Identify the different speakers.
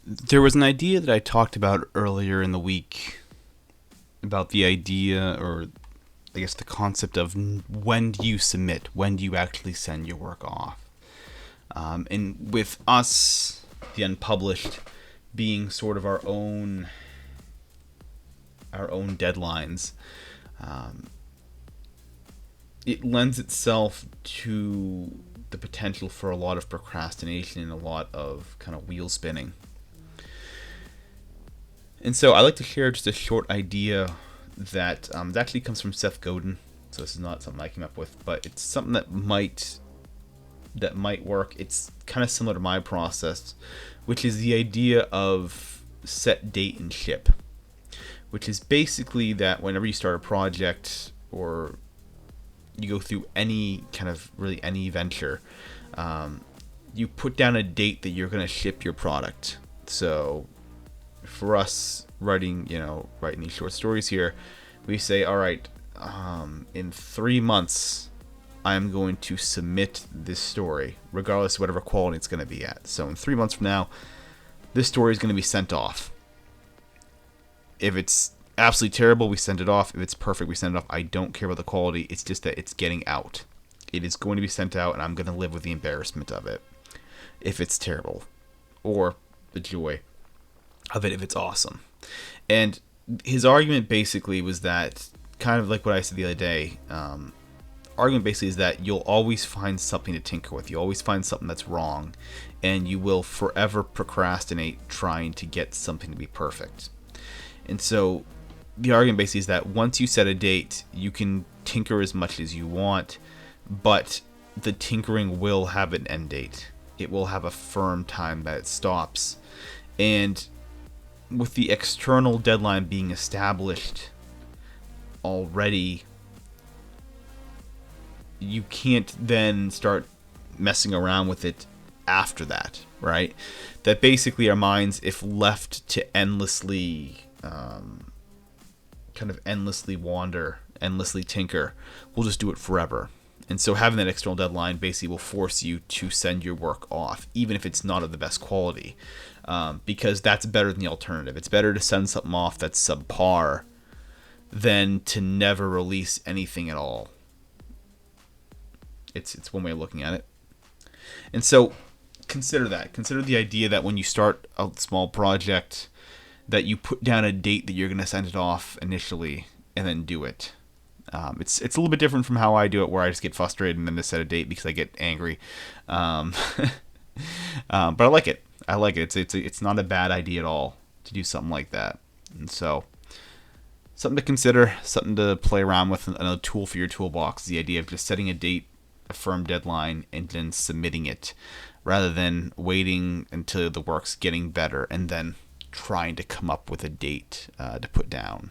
Speaker 1: There was an idea that I talked about earlier in the week about the idea, or I guess the concept of when do you submit? When do you actually send your work off? And with us, the unpublished, being sort of our own deadlines, um, it lends itself to the potential for a lot of procrastination and a lot of kind of wheel spinning. And so I like to share just a short idea that it actually comes from Seth Godin. So this is not something I came up with, but it's something that might work. It's kind of similar to my process, which is the idea of set date and ship, which is basically that whenever you start a project or you go through any kind of really any venture, you put down a date that you're going to ship your product. So for us writing these short stories here, we say, all right, in 3 months, I'm going to submit this story, regardless of whatever quality it's going to be at. So in 3 months from now, this story is going to be sent off. If it's absolutely terrible, we send it off. If it's perfect, we send it off. I don't care about the quality. It's just that it's getting out. It is going to be sent out, and I'm going to live with the embarrassment of it if it's terrible, or the joy of it if it's awesome. And his argument basically was that, kind of like what I said the other day, argument basically is that you'll always find something to tinker with. You always find something that's wrong, and you will forever procrastinate trying to get something to be perfect. And so the argument basically is that once you set a date, you can tinker as much as you want, but the tinkering will have an end date. It will have a firm time that it stops. And with the external deadline being established already, you can't then start messing around with it after that, right? That basically our minds, if left to endlessly kind of endlessly wander, endlessly tinker, will just do it forever. And so having that external deadline basically will force you to send your work off, even if it's not of the best quality, because that's better than the alternative. It's better to send something off that's subpar than to never release anything at all. It's one way of looking at it. And so consider that. Consider the idea that when you start a small project, that you put down a date that you're going to send it off initially and then do it. It's a little bit different from how I do it, where I just get frustrated and then just set a date because I get angry. But I like it. I like it. It's not a bad idea at all to do something like that. And so something to consider, something to play around with, another tool for your toolbox. The idea of just setting a date, a firm deadline, and then submitting it, rather than waiting until the work's getting better and then trying to come up with a date to put down.